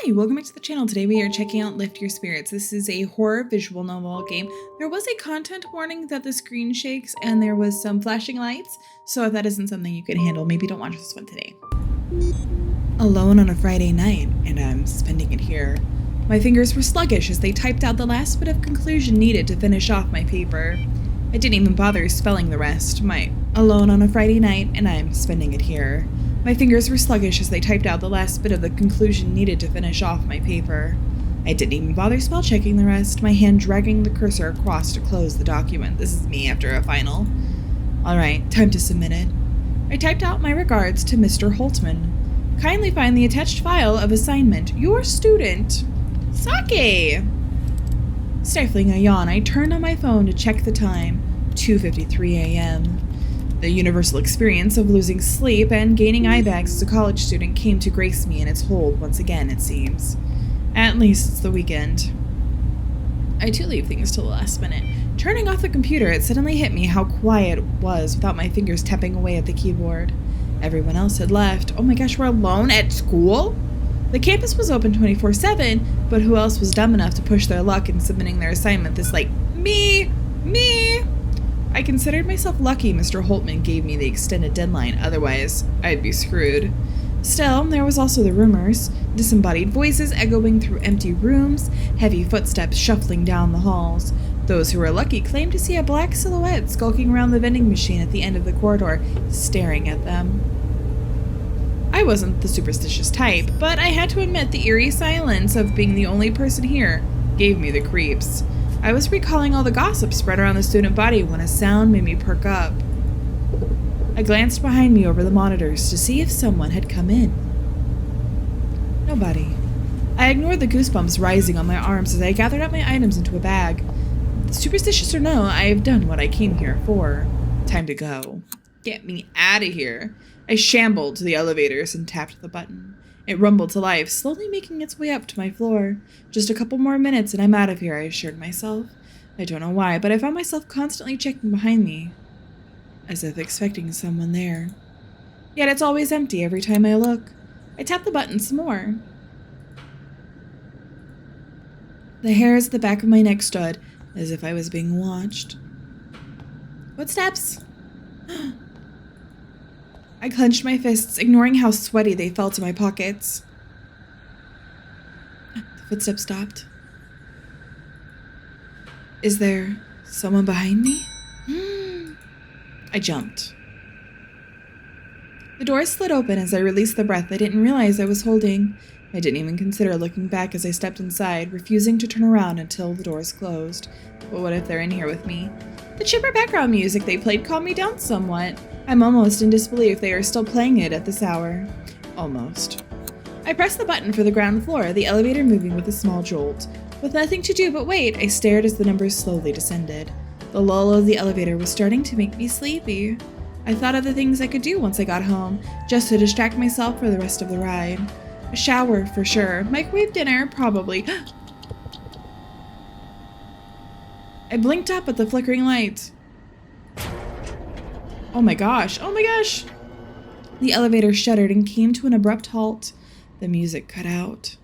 Hi, welcome back to the channel. Today we are checking out Lift Your Spirits. This is a horror visual novel game. There was a content warning that the screen shakes and there was some flashing lights, so if that isn't something you can handle, maybe don't watch this one today. Alone on a Friday night, and I'm spending it here. My fingers were sluggish as they typed out the last bit of conclusion needed to finish off my paper. I didn't even bother spelling the rest. Alone on a Friday night, and I'm spending it here. My fingers were sluggish as they typed out the last bit of the conclusion needed to finish off my paper. I didn't even bother spell checking the rest, my hand dragging the cursor across to close the document. This is me after a final. Alright, time to submit it. I typed out my regards to Mr. Holtman. Kindly find the attached file of assignment. Your student. Sake! Stifling a yawn, I turned on my phone to check the time. 2:53 a.m. The universal experience of losing sleep and gaining eye bags as a college student came to grace me in its hold once again, it seems. At least it's the weekend. I too leave things till the last minute. Turning off the computer, it suddenly hit me how quiet it was without my fingers tapping away at the keyboard. Everyone else had left. Oh my gosh, we're alone at school? The campus was open 24/7, but who else was dumb enough to push their luck in submitting their assignment this me? I considered myself lucky Mr. Holtman gave me the extended deadline, otherwise I'd be screwed. Still, there was also the rumors, disembodied voices echoing through empty rooms, heavy footsteps shuffling down the halls. Those who were lucky claimed to see a black silhouette skulking around the vending machine at the end of the corridor, staring at them. I wasn't the superstitious type, but I had to admit the eerie silence of being the only person here gave me the creeps. I was recalling all the gossip spread around the student body when a sound made me perk up. I glanced behind me over the monitors to see if someone had come in. Nobody. I ignored the goosebumps rising on my arms as I gathered up my items into a bag. Superstitious or no, I have done what I came here for. Time to go. Get me out of here. I shambled to the elevators and tapped the button. It rumbled to life, slowly making its way up to my floor. Just a couple more minutes and I'm out of here, I assured myself. I don't know why, but I found myself constantly checking behind me, as if expecting someone there. Yet it's always empty every time I look. I tapped the button some more. The hairs at the back of my neck stood, as if I was being watched. Footsteps? I clenched my fists, ignoring how sweaty they felt in my pockets. The footsteps stopped. Is there someone behind me? I jumped. The door slid open as I released the breath I didn't realize I was holding. I didn't even consider looking back as I stepped inside, refusing to turn around until the doors closed. But what if they're in here with me? The chipper background music they played calmed me down somewhat. I'm almost in disbelief they are still playing it at this hour. Almost. I pressed the button for the ground floor, the elevator moving with a small jolt. With nothing to do but wait, I stared as the numbers slowly descended. The lull of the elevator was starting to make me sleepy. I thought of the things I could do once I got home, just to distract myself for the rest of the ride. A shower, for sure. Microwave dinner, probably. I blinked up at the flickering lights. Oh my gosh. The elevator shuddered and came to an abrupt halt. The music cut out.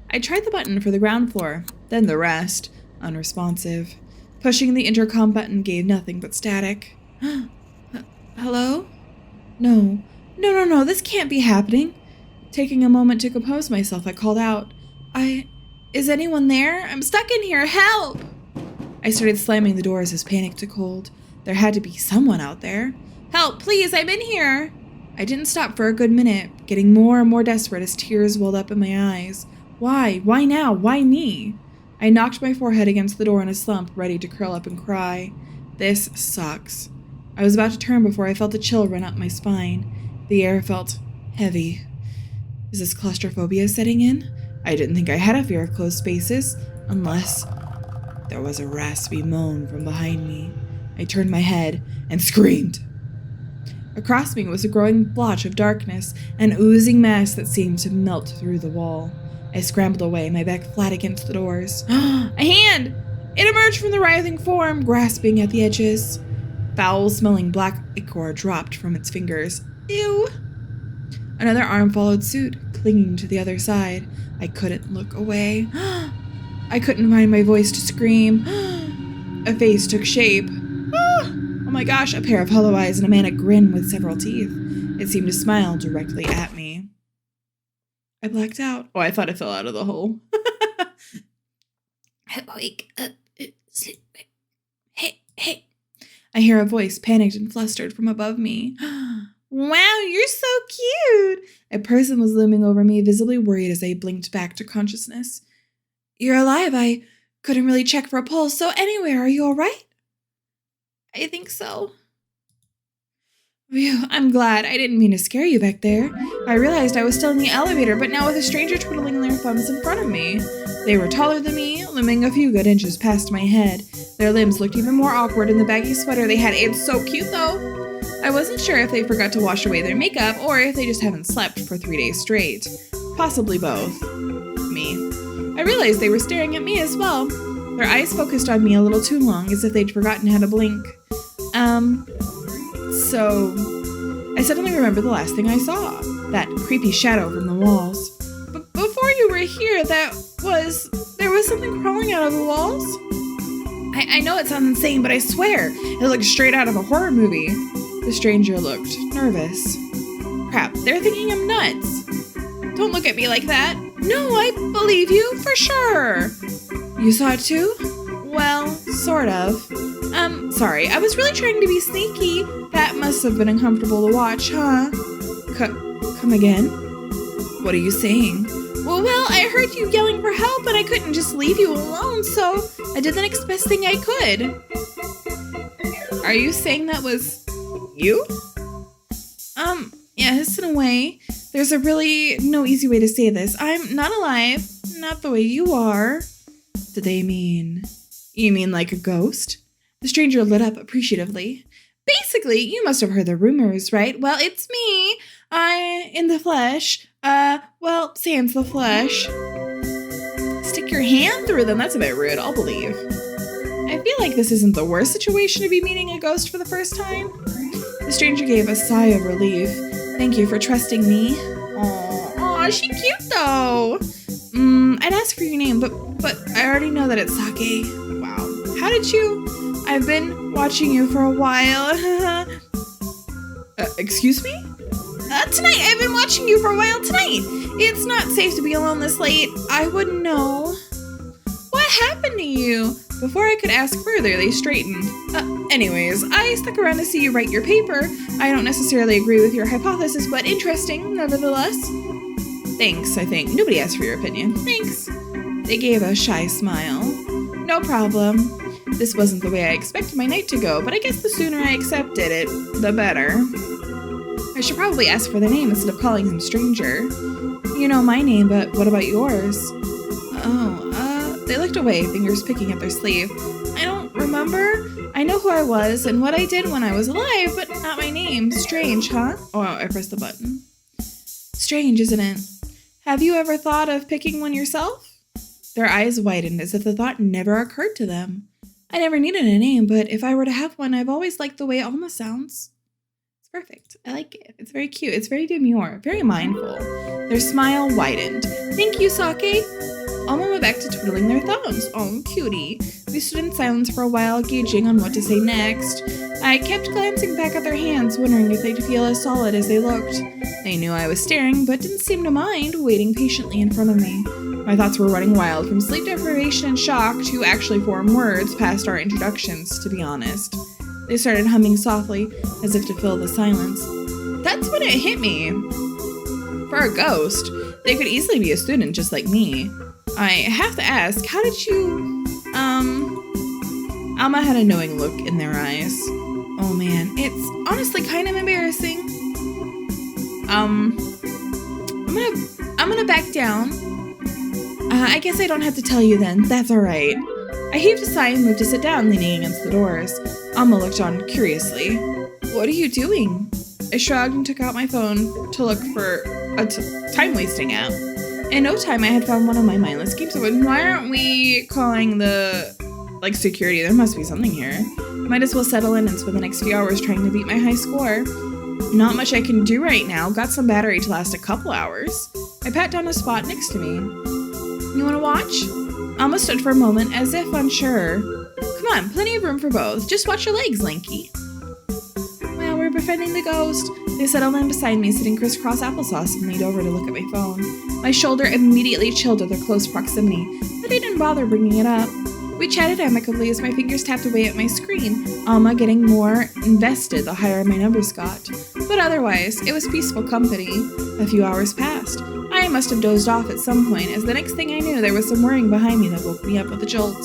I tried the button for the ground floor, then the rest. Unresponsive. Pushing the intercom button gave nothing but static. Hello? No, this can't be happening. Taking a moment to compose myself, I called out. Is anyone there? I'm stuck in here, help! I started slamming the doors as panic took hold. There had to be someone out there. Help, please, I'm in here! I didn't stop for a good minute, getting more and more desperate as tears welled up in my eyes. Why? Why now? Why me? I knocked my forehead against the door in a slump, ready to curl up and cry. This sucks. I was about to turn before I felt a chill run up my spine. The air felt heavy. Is this claustrophobia setting in? I didn't think I had a fear of closed spaces, unless there was a raspy moan from behind me. I turned my head and screamed. Across me was a growing blotch of darkness, an oozing mass that seemed to melt through the wall. I scrambled away, my back flat against the doors. A hand! It emerged from the writhing form, grasping at the edges. Foul-smelling black ichor dropped from its fingers. Ew! Another arm followed suit, clinging to the other side. I couldn't look away. I couldn't find my voice to scream. A face took shape. Oh my gosh, a pair of hollow eyes and a manic grin with several teeth. It seemed to smile directly at me. I blacked out. Oh, I thought I fell out of the hole. Wake up. Hey. I hear a voice, panicked and flustered, from above me. Wow, you're so cute. A person was looming over me, visibly worried as I blinked back to consciousness. You're alive. I couldn't really check for a pulse, so anyway, are you all right? I think so. Phew, I'm glad. I didn't mean to scare you back there. I realized I was still in the elevator, but now with a stranger twiddling their thumbs in front of me. They were taller than me, looming a few good inches past my head. Their limbs looked even more awkward in the baggy sweater they had. It's so cute, though. I wasn't sure if they forgot to wash away their makeup or if they just haven't slept for 3 days straight. Possibly both. Me. I realized they were staring at me as well. Their eyes focused on me a little too long, as if they'd forgotten how to blink. So I suddenly remembered the last thing I saw. That creepy shadow from the walls. But before you were here, there was something crawling out of the walls? I know it sounds insane, but I swear, it looked straight out of a horror movie. The stranger looked nervous. Crap, they're thinking I'm nuts. Don't look at me like that. No, I believe you, for sure. You saw it too? Well, sort of. Sorry, I was really trying to be sneaky. That must have been uncomfortable to watch, huh? Come again? What are you saying? Well, I heard you yelling for help and I couldn't just leave you alone, so I did the next best thing I could. Are you saying that was you? Yes, in a way. There's really no easy way to say this. I'm not alive, not the way you are. Do they mean... You mean like a ghost? The stranger lit up appreciatively. Basically, you must have heard the rumors, right? Well, it's me. In the flesh. Sans the flesh. Stick your hand through them. That's a bit rude, I'll believe. I feel like this isn't the worst situation to be meeting a ghost for the first time. The stranger gave a sigh of relief. Thank you for trusting me. Aw, she cute though. I'd ask for your name, but I already know that it's Sake. Wow. How did you? I've been watching you for a while. Excuse me? Tonight. I've been watching you for a while tonight. It's not safe to be alone this late. I wouldn't know. What happened to you? Before I could ask further, they straightened. Anyways, I stuck around to see you write your paper. I don't necessarily agree with your hypothesis, but interesting, nevertheless. Thanks, I think. Nobody asked for your opinion. Thanks. They gave a shy smile. No problem. This wasn't the way I expected my night to go, but I guess the sooner I accepted it, the better. I should probably ask for their name instead of calling him stranger. You know my name, but what about yours? They looked away, fingers picking at their sleeve. I don't remember. I know who I was and what I did when I was alive, but not my name. Strange, huh? Oh, I pressed the button. Strange, isn't it? Have you ever thought of picking one yourself? Their eyes widened as if the thought never occurred to them. I never needed a name, but if I were to have one, I've always liked the way Alma sounds. It's perfect. I like it. It's very cute. It's very demure, very mindful. Their smile widened. Thank you, Sake. Alma went back to twiddling their thumbs. Oh, cutie. We stood in silence for a while, gauging on what to say next. I kept glancing back at their hands, wondering if they'd feel as solid as they looked. They knew I was staring, but didn't seem to mind, waiting patiently in front of me. My thoughts were running wild, from sleep deprivation and shock to actually form words past our introductions, to be honest. They started humming softly, as if to fill the silence. That's when it hit me. For a ghost, they could easily be a student just like me. I have to ask, how did you... Alma had a knowing look in their eyes. Oh man, it's honestly kind of embarrassing. I'm gonna back down. I guess I don't have to tell you then. That's alright. I heaved a sigh and moved to sit down, leaning against the doors. Alma looked on curiously. What are you doing? I shrugged and took out my phone to look for a time-wasting app. In no time, I had found one of my mindless games. Why aren't we calling the, security? There must be something here. Might as well settle in and spend the next few hours trying to beat my high score. Not much I can do right now. Got some battery to last a couple hours. I pat down a spot next to me. You want to watch? Alma stood for a moment as if unsure. Come on, plenty of room for both. Just watch your legs, Lanky. Well, we're befriending the ghost. They settled in beside me, sitting crisscross applesauce, and leaned over to look at my phone. My shoulder immediately chilled at their close proximity, but I didn't bother bringing it up. We chatted amicably as my fingers tapped away at my screen, Alma getting more invested the higher my numbers got. But otherwise, it was peaceful company. A few hours passed. I must have dozed off at some point, as the next thing I knew, there was some whirring behind me that woke me up with a jolt.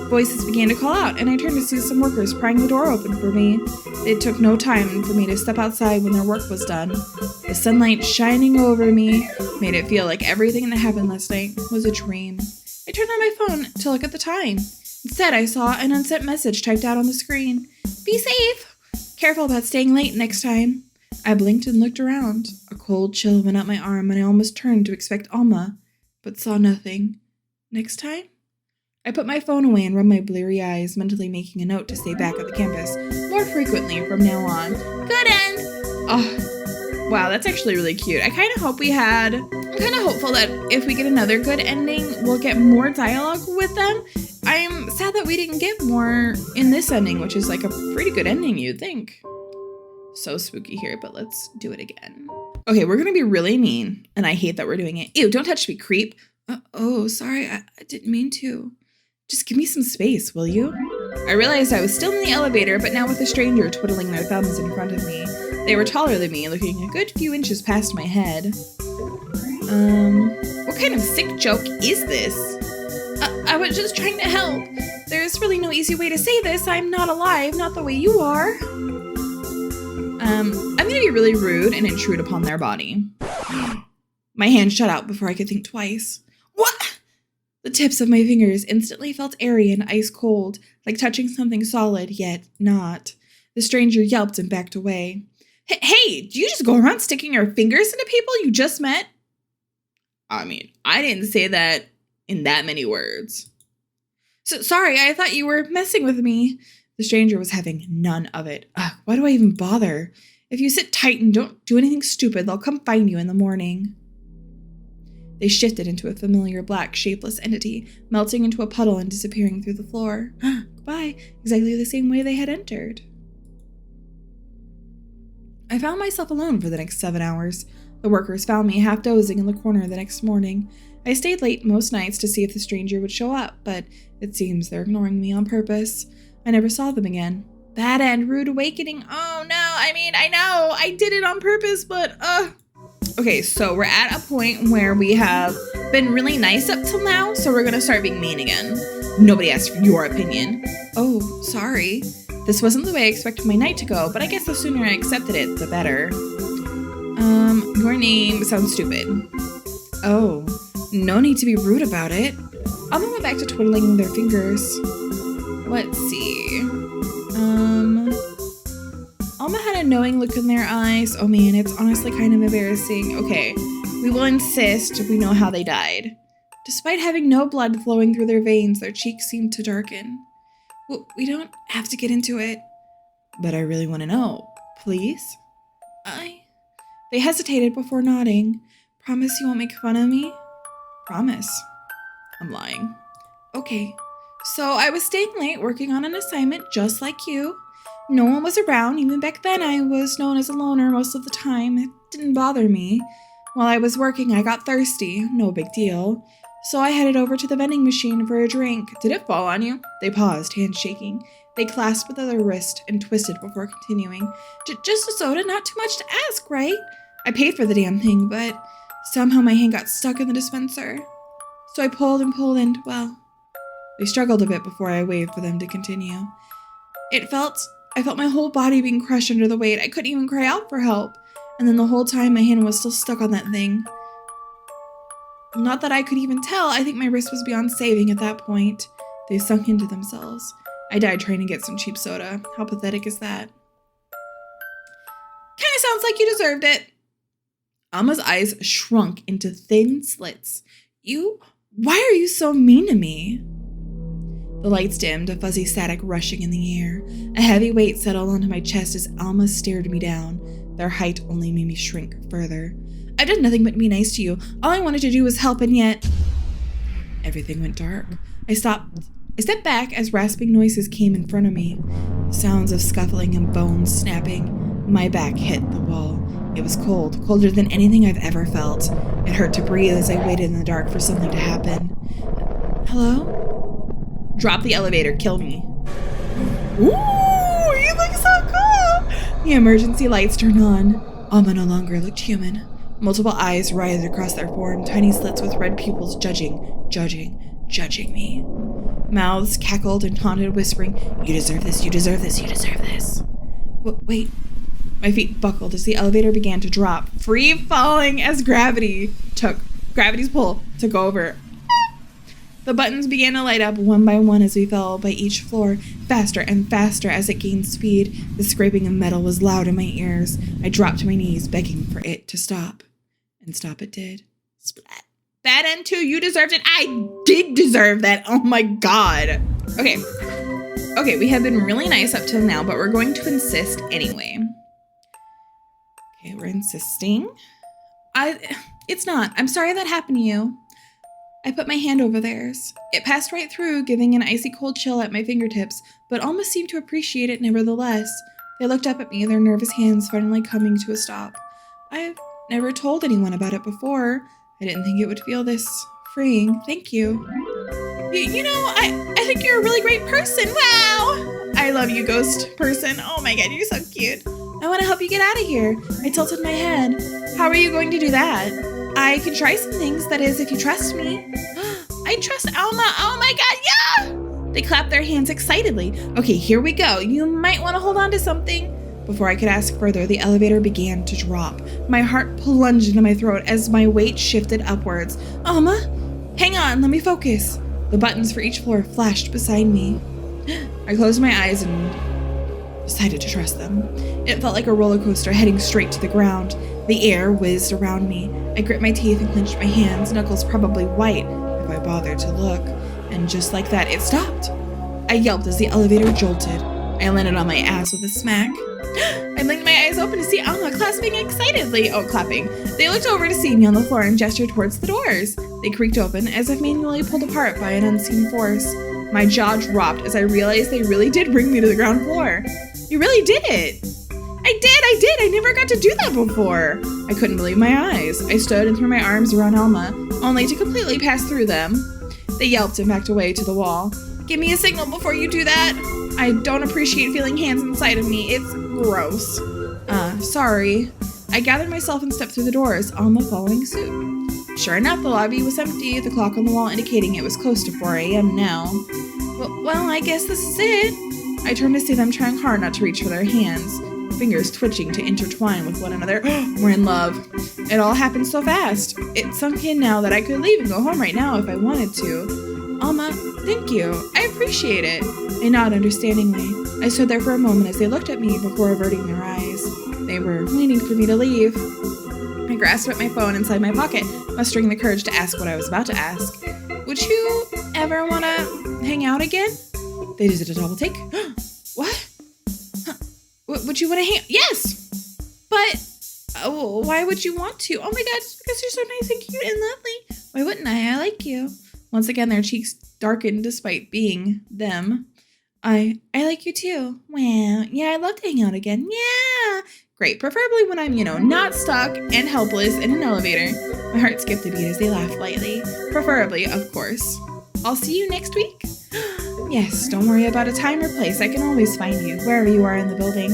Voices began to call out, and I turned to see some workers prying the door open for me. It took no time for me to step outside when their work was done. The sunlight shining over me made it feel like everything that happened last night was a dream. I turned on my phone to look at the time. Instead, I saw an unsent message typed out on the screen. Be safe! Careful about staying late next time. I blinked and looked around. A cold chill went up my arm, and I almost turned to expect Alma, but saw nothing. Next time? I put my phone away and rubbed my bleary eyes, mentally making a note to stay back at the campus more frequently from now on. Good end! Oh, wow, that's actually really cute. I'm kind of hopeful that if we get another good ending, we'll get more dialogue with them. I'm sad that we didn't get more in this ending, which is like a pretty good ending, you'd think. So spooky here, but let's do it again. Okay, we're gonna be really mean, and I hate that we're doing it. Ew, don't touch me, creep. Oh, sorry, I didn't mean to. Just give me some space, will you? I realized I was still in the elevator, but now with a stranger twiddling their thumbs in front of me. They were taller than me, looking a good few inches past my head. What kind of sick joke is this? I was just trying to help. There's really no easy way to say this. I'm not alive, not the way you are. I'm gonna be really rude and intrude upon their body. My hand shut out before I could think twice. What? The tips of my fingers instantly felt airy and ice cold, like touching something solid, yet not. The stranger yelped and backed away. Hey, do you just go around sticking your fingers into people you just met? I mean, I didn't say that in that many words. So sorry, I thought you were messing with me. The stranger was having none of it. Ugh, why do I even bother? If you sit tight and don't do anything stupid, they'll come find you in the morning. They shifted into a familiar black, shapeless entity, melting into a puddle and disappearing through the floor. Goodbye, exactly the same way they had entered. I found myself alone for the next 7 hours. The workers found me half dozing in the corner the next morning. I stayed late most nights to see if the stranger would show up, but it seems they're ignoring me on purpose. I never saw them again. Bad end, rude awakening. Oh no, I know, I did it on purpose, but Okay, so we're at a point where we have been really nice up till now, so we're gonna start being mean again. Nobody asked for your opinion. Oh, sorry. This wasn't the way I expected my night to go, but I guess the sooner I accepted it, the better. Your name sounds stupid. Oh, no need to be rude about it. Alma went back to twiddling their fingers. Let's see. Alma had a knowing look in their eyes. Oh man, it's honestly kind of embarrassing. Okay, we will insist we know how they died. Despite having no blood flowing through their veins, their cheeks seemed to darken. Well, we don't have to get into it. But I really want to know. Please? They hesitated before nodding. Promise you won't make fun of me? Promise. I'm lying. Okay. So I was staying late working on an assignment just like you. No one was around. Even back then I was known as a loner most of the time. It didn't bother me. While I was working, I got thirsty. No big deal. So I headed over to the vending machine for a drink. Did it fall on you? They paused, hands shaking. They clasped their wrist and twisted before continuing. Just a soda, not too much to ask, right? I paid for the damn thing, but somehow my hand got stuck in the dispenser. So I pulled and, well, they struggled a bit before I waved for them to continue. I felt my whole body being crushed under the weight. I couldn't even cry out for help. And then the whole time my hand was still stuck on that thing. Not that I could even tell. I think my wrist was beyond saving at that point. They sunk into themselves. I died trying to get some cheap soda. How pathetic is that? Kinda sounds like you deserved it. Alma's eyes shrunk into thin slits. Why are you so mean to me? The lights dimmed, a fuzzy static rushing in the air. A heavy weight settled onto my chest as Alma stared me down. Their height only made me shrink further. I've done nothing but be nice to you. All I wanted to do was help, and yet... Everything went dark. I stepped back as rasping noises came in front of me. Sounds of scuffling and bones snapping. My back hit the wall. It was cold, colder than anything I've ever felt. It hurt to breathe as I waited in the dark for something to happen. Hello? Drop the elevator, kill me. Ooh, you look so cool! The emergency lights turned on. Alma no longer looked human. Multiple eyes writhed across their form, tiny slits with red pupils judging me. Mouths cackled and taunted, whispering, "You deserve this, you deserve this, you deserve this." Wait. My feet buckled as the elevator began to drop, free falling as gravity's pull took over. The buttons began to light up one by one as we fell by each floor, faster and faster as it gained speed. The scraping of metal was loud in my ears. I dropped to my knees, begging for it to stop. And stop it did. Splat. Bad end too, you deserved it. I did deserve that. Oh my god. Okay, we have been really nice up till now, but we're going to insist anyway. Okay, we're insisting. It's not. I'm sorry that happened to you. I put my hand over theirs. It passed right through, giving an icy cold chill at my fingertips, but almost seemed to appreciate it nevertheless. They looked up at me, their nervous hands finally coming to a stop. I've never told anyone about it before. I didn't think it would feel this freeing. Thank you. You know, I think you're a really great person. Wow! I love you, ghost person. Oh my god, you're so cute. I want to help you get out of here. I tilted my head. How are you going to do that? I can try some things, that is, if you trust me. I trust Alma. Oh my god, yeah! They clapped their hands excitedly. Okay, here we go. You might want to hold on to something. Before I could ask further, the elevator began to drop. My heart plunged into my throat as my weight shifted upwards. Alma, hang on, let me focus. The buttons for each floor flashed beside me. I closed my eyes and decided to trust them. It felt like a roller coaster heading straight to the ground. The air whizzed around me. I gripped my teeth and clenched my hands, knuckles probably white if I bothered to look. And just like that, it stopped. I yelped as the elevator jolted. I landed on my ass with a smack. I blinked my eyes open to see Alma clapping excitedly. They looked over to see me on the floor and gestured towards the doors. They creaked open as if manually pulled apart by an unseen force. My jaw dropped as I realized they really did bring me to the ground floor. You really did it. I did. I never got to do that before. I couldn't believe my eyes. I stood and threw my arms around Alma, only to completely pass through them. They yelped and backed away to the wall. Give me a signal before you do that. I don't appreciate feeling hands inside of me. It's gross. Sorry. I gathered myself and stepped through the doors, Alma following suit. Sure enough, the lobby was empty, the clock on the wall indicating it was close to 4 a.m. now. Well, I guess this is it. I turned to see them trying hard not to reach for their hands, fingers twitching to intertwine with one another. We're in love. It all happened so fast. It sunk in now that I could leave and go home right now if I wanted to. Alma, thank you. I appreciate it. They nodded understandingly. I stood there for a moment as they looked at me before averting their eyes. They were waiting for me to leave. I grasped at my phone inside my pocket, mustering the courage to ask what I was about to ask. Would you ever want to hang out again? They did a double take. What? Huh. Would you want to hang? Yes! But why would you want to? Oh my god, it's because you're so nice and cute and lovely. Why wouldn't I? I like you. Once again, their cheeks darkened despite being them. I like you too. Wow. Yeah, I'd love to hang out again. Yeah. Great. Preferably when I'm, not stuck and helpless in an elevator. My heart skipped a beat as they laughed lightly. Preferably, of course. I'll see you next week. Yes, don't worry about a time or place. I can always find you, wherever you are in the building.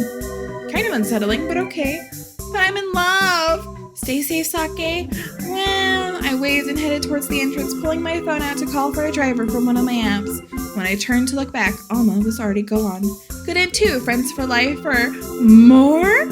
Kind of unsettling, but okay. But I'm in love. Stay safe, Sake. Wow. I waved and headed towards the entrance, pulling my phone out to call for a driver from one of my apps. When I turned to look back, Alma was already gone. Good end too, friends for life or more?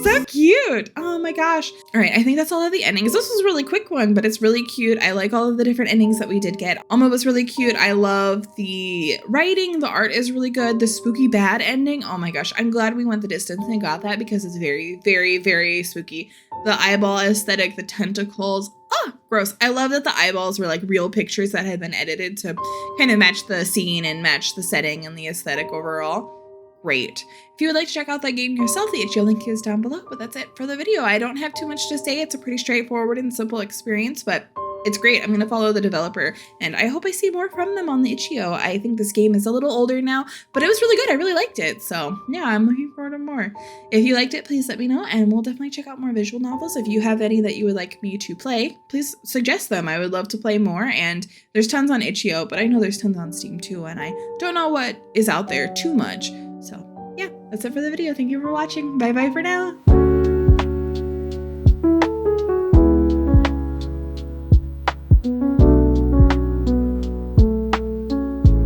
So cute. Oh my gosh. All right, I think that's all of the endings. This was a really quick one, but it's really cute. I like all of the different endings that we did get. Alma was really cute. I love the writing. The art is really good. The spooky bad ending. Oh my gosh. I'm glad we went the distance and got that because it's very, very, very spooky. The eyeball aesthetic, the tentacles. Gross. I love that the eyeballs were like real pictures that had been edited to kind of match the scene and match the setting and the aesthetic overall. great. If you would like to check out that game yourself, the itch.io link is down below. But that's it for the video. I don't have too much to say. It's a pretty straightforward and simple experience, but it's great. I'm going to follow the developer, and I hope I see more from them on the itch.io. I think this game is a little older now, but it was really good. I really liked it. So yeah, I'm looking forward to more. If you liked it, please let me know, and we'll definitely check out more visual novels. If you have any that you would like me to play, please suggest them. I would love to play more, and there's tons on itch.io, but I know there's tons on Steam too, and I don't know what is out there too much. So yeah, that's it for the video. Thank you for watching. Bye bye for now.